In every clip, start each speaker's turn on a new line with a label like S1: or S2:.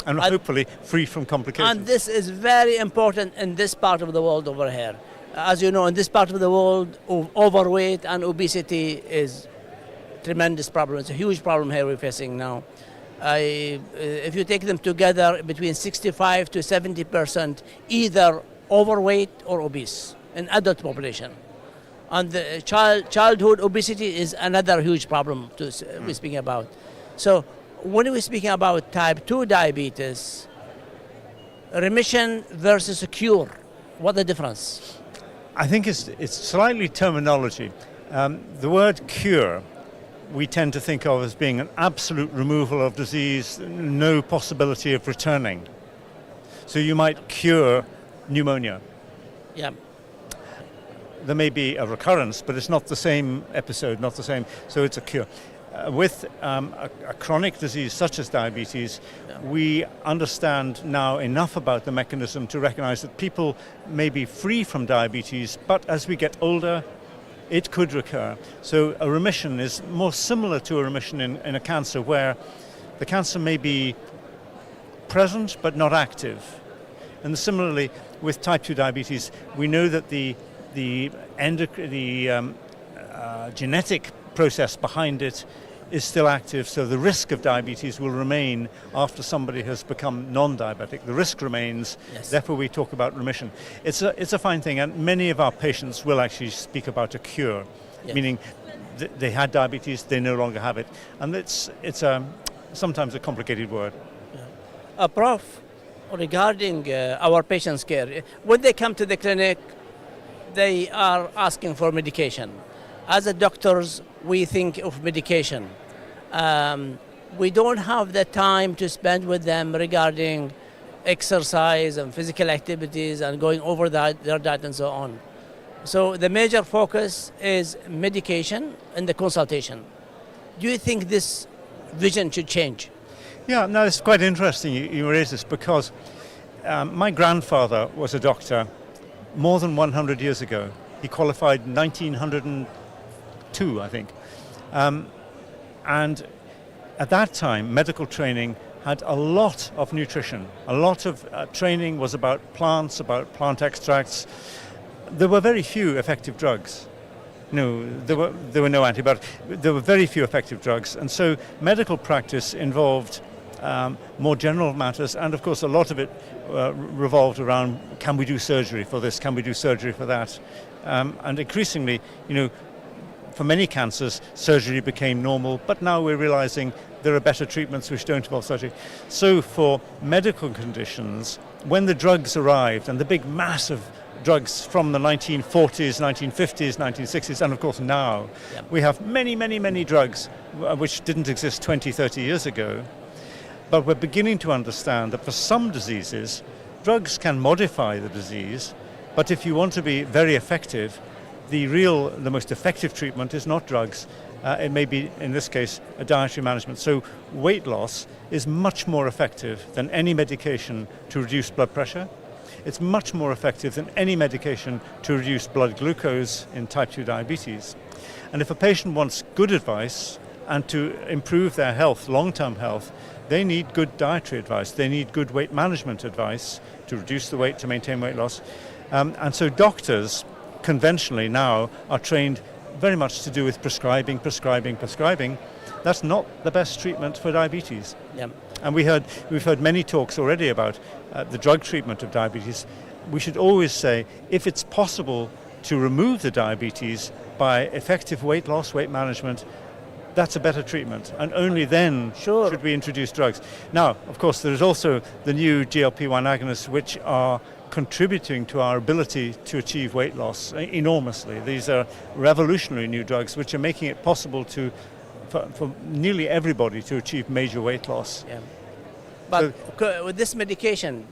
S1: And hopefully free from complications.
S2: And this is very important in this part of the world over here. As you know, in this part of the world, overweight and obesity is tremendous problem. It's a huge problem here we're facing now. If you take them together, between 65 to 70% either overweight or obese in adult population. And the childhood obesity is another huge problem we're speaking about. So when we're speaking about type 2 diabetes, remission versus a cure, what the difference?
S1: I think it's slightly terminology. The word cure we tend to think of as being an absolute removal of disease, no possibility of returning. So you might cure pneumonia.
S2: Yeah.
S1: There may be a recurrence, but it's not the same episode, not the same, so it's a cure. With a chronic disease such as diabetes, we understand now enough about the mechanism to recognize that people may be free from diabetes, but as we get older, it could recur. So a remission is more similar to a remission in a cancer where the cancer may be present but not active. And similarly, with type 2 diabetes, we know that the genetic process behind it is still active, so the risk of diabetes will remain after somebody has become non-diabetic. The risk remains,
S2: yes.
S1: Therefore we talk about remission. It's a fine thing, and many of our patients will actually speak about a cure, yes. Meaning they had diabetes, they no longer have it. And it's sometimes a complicated word.
S2: Yeah. Prof, regarding our patients' care, when they come to the clinic, they are asking for medication. As a doctors, we think of medication. We don't have the time to spend with them regarding exercise and physical activities and going over their diet and so on. So the major focus is medication and the consultation. Do you think this vision should change?
S1: Yeah, no, it's quite interesting you raise this because my grandfather was a doctor more than 100 years ago. He qualified in 1902, I think. And at that time, medical training had a lot of nutrition. A lot of training was about plants, about plant extracts. There were very few effective drugs. No, there were no antibiotics. There were very few effective drugs. And so medical practice involved more general matters, and of course a lot of it revolved around, can we do surgery for this, can we do surgery for that? And increasingly, for many cancers, surgery became normal, but now we're realizing there are better treatments which don't involve surgery. So for medical conditions, when the drugs arrived, and the big massive drugs from the 1940s, 1950s, 1960s, and of course now, we have many, many, many drugs which didn't exist 20, 30 years ago. But we're beginning to understand that for some diseases, drugs can modify the disease, but if you want to be very effective, the most effective treatment is not drugs. It may be, in this case, a dietary management. So weight loss is much more effective than any medication to reduce blood pressure. It's much more effective than any medication to reduce blood glucose in type 2 diabetes. And if a patient wants good advice and to improve their health, long-term health, they need good dietary advice. They need good weight management advice to reduce the weight, to maintain weight loss. And so doctors conventionally now are trained very much to do with prescribing. That's not the best treatment for diabetes.
S2: Yeah.
S1: And we've heard many talks already about the drug treatment of diabetes. We should always say, if it's possible to remove the diabetes by effective weight loss, weight management, that's a better treatment, and only then should we introduce drugs. Now, of course, there's also the new GLP-1 agonists, which are contributing to our ability to achieve weight loss enormously. These are revolutionary new drugs which are making it possible for nearly everybody to achieve major weight loss.
S2: Yeah. But with this medication,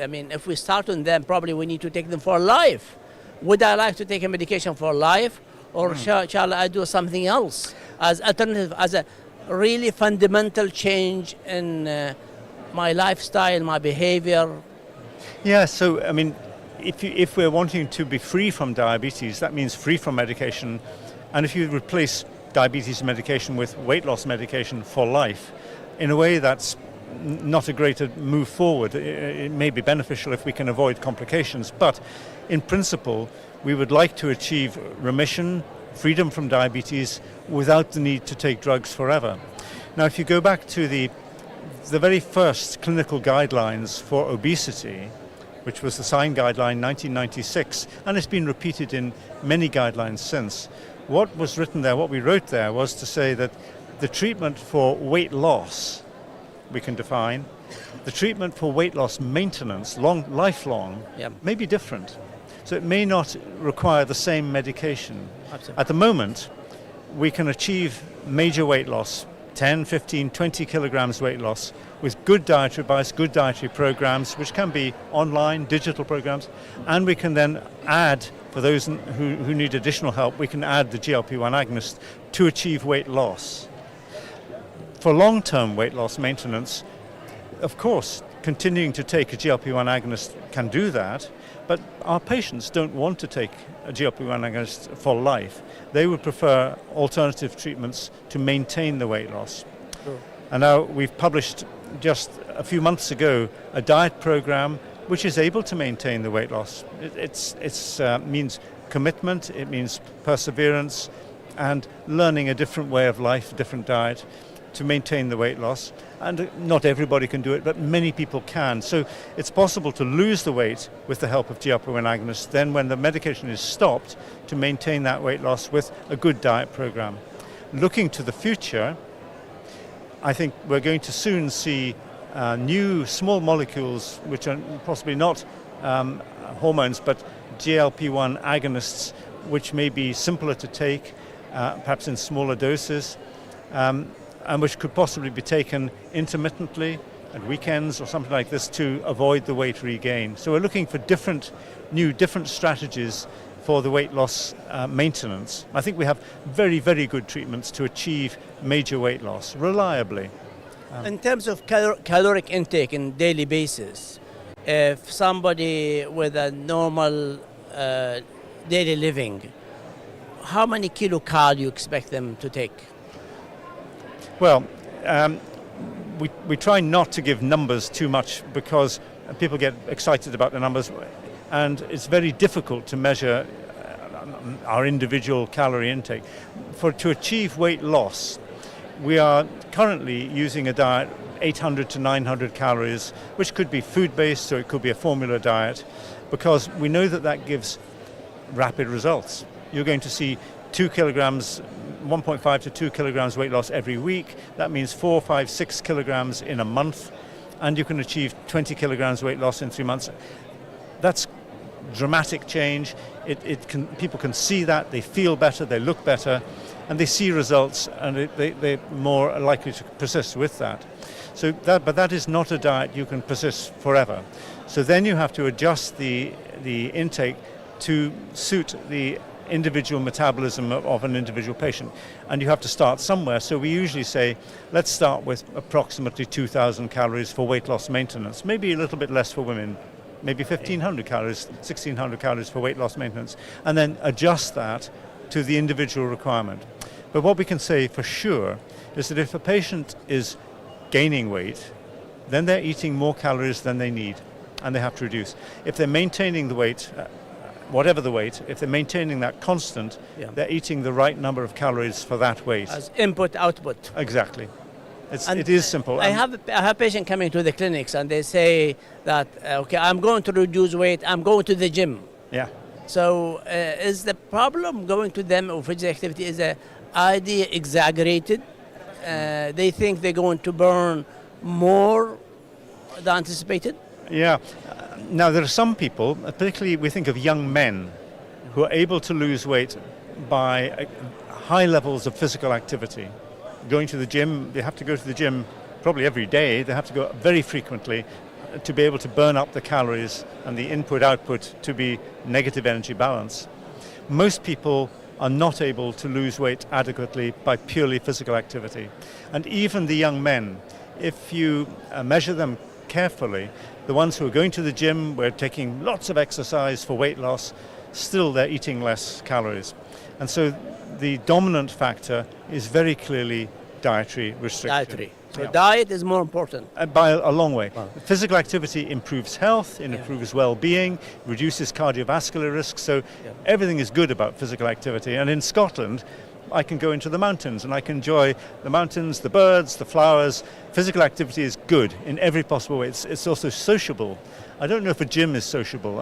S2: I mean, if we start on them, probably we need to take them for life. Would I like to take a medication for life, or shall I do something else as alternative, as a really fundamental change in my lifestyle, my behavior?
S1: Yeah, so I mean, if we're wanting to be free from diabetes, that means free from medication. And if you replace diabetes medication with weight loss medication for life, in a way that's not a great move forward. It may be beneficial if we can avoid complications, but in principle, we would like to achieve remission, freedom from diabetes, without the need to take drugs forever. Now, if you go back to the very first clinical guidelines for obesity, which was the SIGN guideline 1996, and it's been repeated in many guidelines since. What was written there, what we wrote there, was to say that the treatment for weight loss, we can define, the treatment for weight loss maintenance, lifelong, may be different. So it may not require the same medication.
S2: Absolutely.
S1: At the moment, we can achieve major weight loss, 10, 15, 20 kilograms weight loss, with good dietary advice, good dietary programs, which can be online, digital programs, and we can then add, for those who need additional help, we can add the GLP-1 agonist to achieve weight loss. For long-term weight loss maintenance, of course, continuing to take a GLP-1 agonist can do that, but our patients don't want to take a GLP-1 agonist for life. They would prefer alternative treatments to maintain the weight loss.
S2: Sure.
S1: And now we've published just a few months ago a diet program which is able to maintain the weight loss. It means commitment, it means perseverance, and learning a different way of life, a different diet, to maintain the weight loss. And not everybody can do it, but many people can. So it's possible to lose the weight with the help of GLP-1 agonists, then when the medication is stopped, to maintain that weight loss with a good diet program. Looking to the future, I think we're going to soon see new small molecules, which are possibly not hormones, but GLP-1 agonists, which may be simpler to take, perhaps in smaller doses, and which could possibly be taken intermittently at weekends or something like this to avoid the weight regain. So we're looking for different strategies for the weight loss maintenance. I think we have very, very good treatments to achieve major weight loss reliably.
S2: In terms of caloric intake on a daily basis, if somebody with a normal daily living, how many kilocal you expect them to take?
S1: Well, we try not to give numbers too much because people get excited about the numbers, and it's very difficult to measure our individual calorie intake. To achieve weight loss, we are currently using a diet 800 to 900 calories, which could be food-based, so it could be a formula diet, because we know that gives rapid results. You're going to see 2 kilograms, 1.5 to 2 kilograms weight loss every week. That means 4, 5, 6 kilograms in a month, and you can achieve 20 kilograms weight loss in 3 months. That's dramatic change. People can see that, they feel better, they look better, and they see results, and they're more likely to persist with that. But that is not a diet you can persist forever. So then you have to adjust the intake to suit the individual metabolism of an individual patient, and you have to start somewhere. So we usually say, let's start with approximately 2,000 calories for weight loss maintenance, maybe a little bit less for women, maybe 1,500 calories, 1,600 calories for weight loss maintenance, and then adjust that to the individual requirement. But what we can say for sure is that if a patient is gaining weight, then they're eating more calories than they need, and they have to reduce. If they're maintaining the weight, whatever the weight, if they're maintaining that constant, they're eating the right number of calories for that weight.
S2: As input, output.
S1: Exactly. It is simple.
S2: I have patients coming to the clinics and they say that, okay, I'm going to reduce weight, I'm going to the gym.
S1: Yeah.
S2: So is the problem going to them or physical activity, is the idea exaggerated? They think they're going to burn more than anticipated?
S1: Yeah. Now, there are some people, particularly we think of young men, who are able to lose weight by high levels of physical activity. Going to the gym, they have to go to the gym probably every day. They have to go very frequently to be able to burn up the calories and the input-output to be negative energy balance. Most people are not able to lose weight adequately by purely physical activity. And even the young men, if you measure them carefully, the ones who are going to the gym, we're taking lots of exercise for weight loss, still they're eating less calories. And so the dominant factor is very clearly dietary restriction.
S2: Dietary. So diet is more important.
S1: By a long way.
S2: Wow.
S1: Physical activity improves health, it improves well-being, reduces cardiovascular risk, so everything is good about physical activity. And in Scotland, I can go into the mountains and I can enjoy the mountains, the birds, the flowers. Physical activity is good in every possible way. It's also sociable. I don't know if a gym is sociable.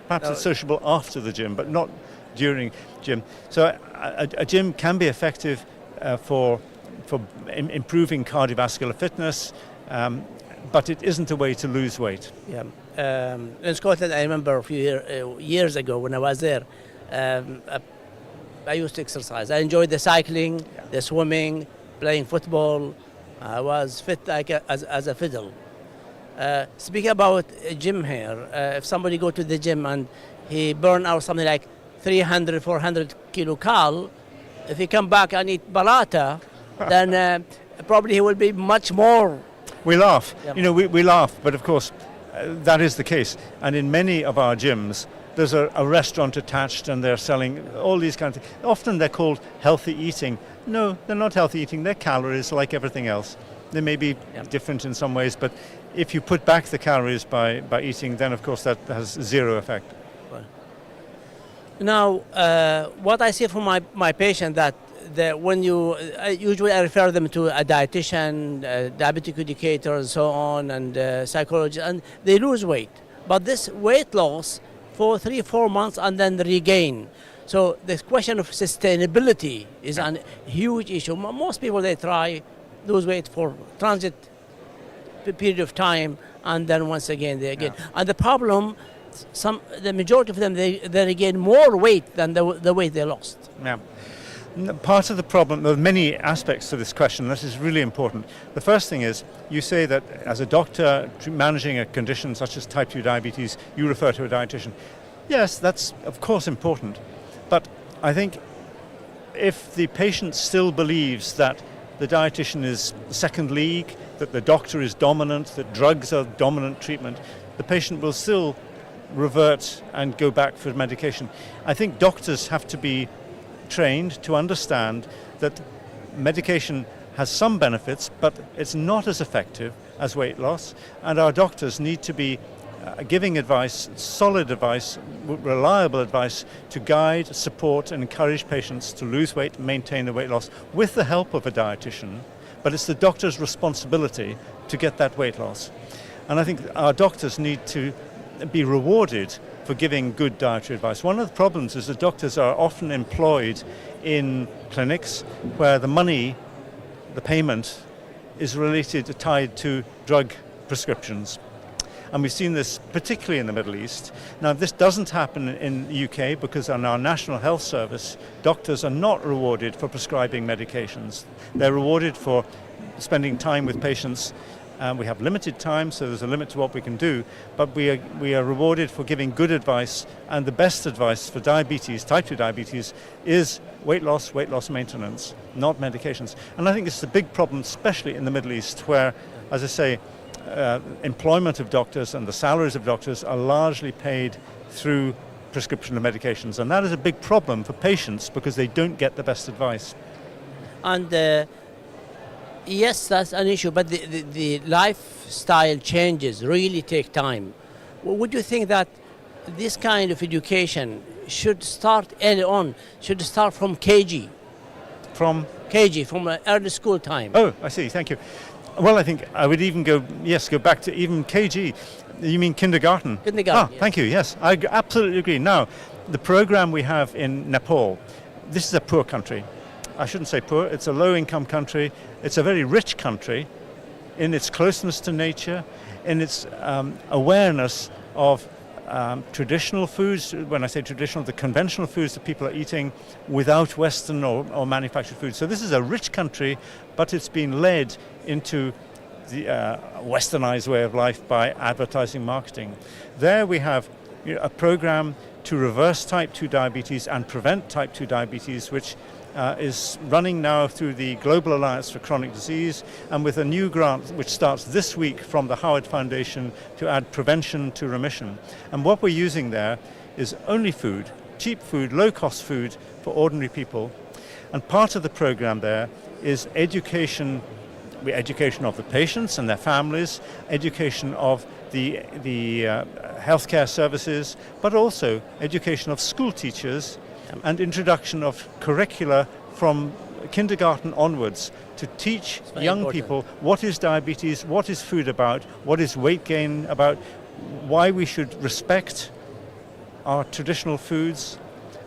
S1: Perhaps it's sociable after the gym, but not during gym. So a gym can be effective for improving cardiovascular fitness, but it isn't a way to lose weight.
S2: Yeah. In Scotland, I remember a few years ago when I was there, I used to exercise. I enjoyed the cycling, the swimming, playing football. I was fit like as a fiddle. Speaking about a gym here, if somebody go to the gym and he burn out something like 300, 400 kilocal, if he come back and eat balata, then probably he will be much more.
S1: We laugh.
S2: Yeah.
S1: You know, we laugh, but of course that is the case. And in many of our gyms, there's a restaurant attached and they're selling all these kinds of things. Often they're called healthy eating. No, they're not healthy eating. They're calories like everything else. They may be different in some ways, but if you put back the calories by eating, then of course that has zero effect.
S2: Now, what I see from my patient that when usually I refer them to a dietitian, diabetic educator, and so on, and psychologist, and they lose weight. But this weight loss for 3-4 months and then regain. So the question of sustainability is a huge issue. Most people, they try lose weight for transit period of time, and then once again they again. And the problem, the majority of them, they regain more weight than the weight they lost.
S1: Yeah. Part of the problem, there are many aspects to this question. This is really important. The first thing is, you say that as a doctor managing a condition such as type 2 diabetes, you refer to a dietitian. Yes, that's of course important. But I think if the patient still believes that the dietitian is second league, that the doctor is dominant, that drugs are dominant treatment, the patient will still revert and go back for medication. I think doctors have to be trained to understand that medication has some benefits, but it's not as effective as weight loss, and our doctors need to be giving advice, solid advice, reliable advice to guide, support and encourage patients to lose weight and maintain the weight loss with the help of a dietitian, but it's the doctor's responsibility to get that weight loss. And I think our doctors need to be rewarded for giving good dietary advice. One of the problems is that doctors are often employed in clinics where the money, the payment, is tied to drug prescriptions. And we've seen this particularly in the Middle East. Now, this doesn't happen in the UK because on our National Health Service, doctors are not rewarded for prescribing medications. They're rewarded for spending time with patients. We have limited time, so there's a limit to what we can do, but we are rewarded for giving good advice, and the best advice for diabetes, type 2 diabetes, is weight loss maintenance, not medications. And I think this is a big problem, especially in the Middle East, where, as I say, employment of doctors and the salaries of doctors are largely paid through prescription of medications, and that is a big problem for patients because they don't get the best advice.
S2: And yes, that's an issue, but the lifestyle changes really take time. Would you think that this kind of education should start early on, should start from KG?
S1: From
S2: Early school time.
S1: Oh, I see, thank you. Well, I think I would even go back to even KG. You mean kindergarten?
S2: Kindergarten,
S1: Ah,
S2: yes.
S1: Thank you, yes. I absolutely agree. Now, the program we have in Nepal, this is a poor country. I shouldn't say poor, it's a low-income country. It's a very rich country in its closeness to nature, in its awareness of traditional foods. When I say traditional, the conventional foods that people are eating without Western or manufactured foods. So this is a rich country, but it's been led into the westernized way of life by advertising marketing. There we have a program to reverse type 2 diabetes and prevent type 2 diabetes, which is running now through the Global Alliance for Chronic Disease, and with a new grant which starts this week from the Howard Foundation to add prevention to remission. And what we're using there is only food, cheap food, low-cost food for ordinary people. And part of the program there is education education of the patients and their families, education of the healthcare services, but also education of school teachers and introduction of curricula from kindergarten onwards to teach young
S2: important.
S1: people what is diabetes, what is food about, what is weight gain about, why we should respect our traditional foods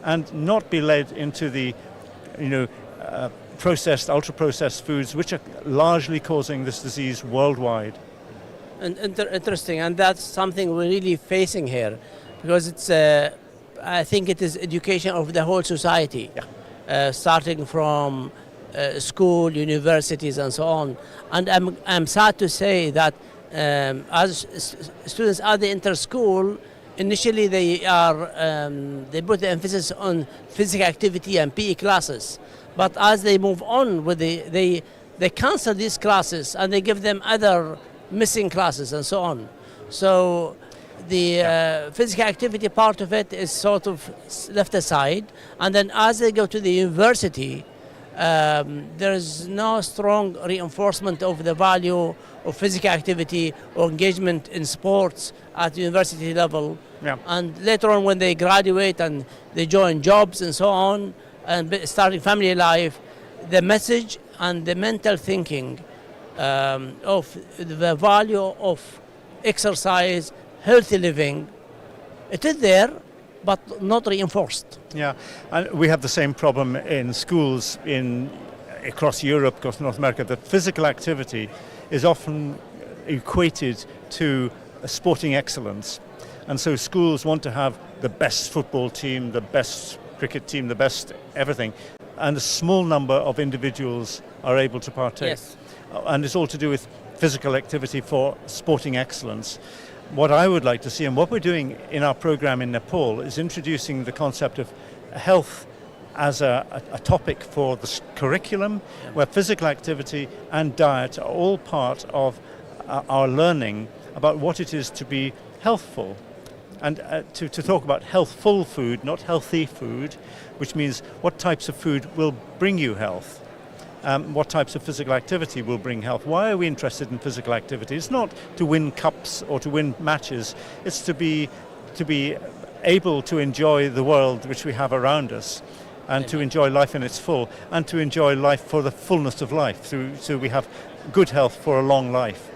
S1: and not be led into the processed, ultra-processed foods which are largely causing this disease worldwide.
S2: And interesting, and that's something we're really facing here, because it's I think it is education of the whole society, starting from school, universities, and so on. And I'm sad to say that as students at the enter school, initially they put the emphasis on physical activity and PE classes, but as they move on with they cancel these classes and they give them other missing classes and so on. So the physical activity part of it is sort of left aside, and then as they go to the university, there is no strong reinforcement of the value of physical activity or engagement in sports at university level.
S1: Yeah.
S2: And later on, when they graduate and they join jobs and so on, and starting family life, the message and the mental thinking of the value of exercise, healthy living, it is there, but not reinforced.
S1: Yeah, and we have the same problem in schools across Europe, across North America, that physical activity is often equated to sporting excellence. And so schools want to have the best football team, the best cricket team, the best everything. And a small number of individuals are able to partake.
S2: Yes.
S1: And it's all to do with physical activity for sporting excellence. What I would like to see, and what we're doing in our program in Nepal, is introducing the concept of health as a topic for the curriculum, where physical activity and diet are all part of our learning about what it is to be healthful. And to talk about healthful food, not healthy food, which means what types of food will bring you health. What types of physical activity will bring health. Why are we interested in physical activity? It's not to win cups or to win matches. It's to be able to enjoy the world which we have around us, and to enjoy life in its full, and to enjoy life for the fullness of life, so we have good health for a long life.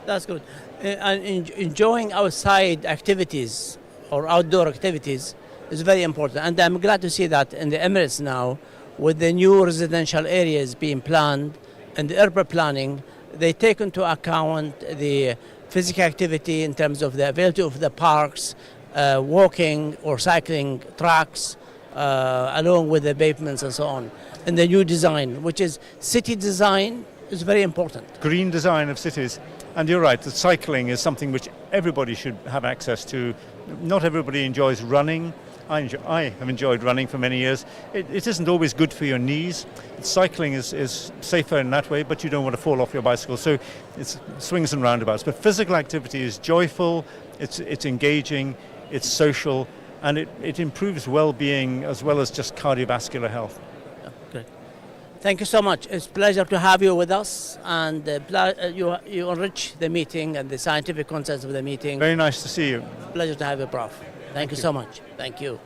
S2: That's good. And enjoying outside activities or outdoor activities is very important. And I'm glad to see that in the Emirates now, with the new residential areas being planned and the urban planning, they take into account the physical activity in terms of the availability of the parks, walking or cycling tracks, along with the pavements and so on. And the new design, which is city design, is very important.
S1: Green design of cities. And you're right, that cycling is something which everybody should have access to. Not everybody enjoys running. I have enjoyed running for many years. It isn't always good for your knees. Cycling is safer in that way, but you don't want to fall off your bicycle. So it's swings and roundabouts. But physical activity is joyful, it's engaging, it's social, and it improves well-being as well as just cardiovascular health.
S2: Great. Thank you so much. It's a pleasure to have you with us, and you enrich the meeting and the scientific concepts of the meeting.
S1: Very nice to see you.
S2: Pleasure to have you, Prof. Thank you so much. Thank you.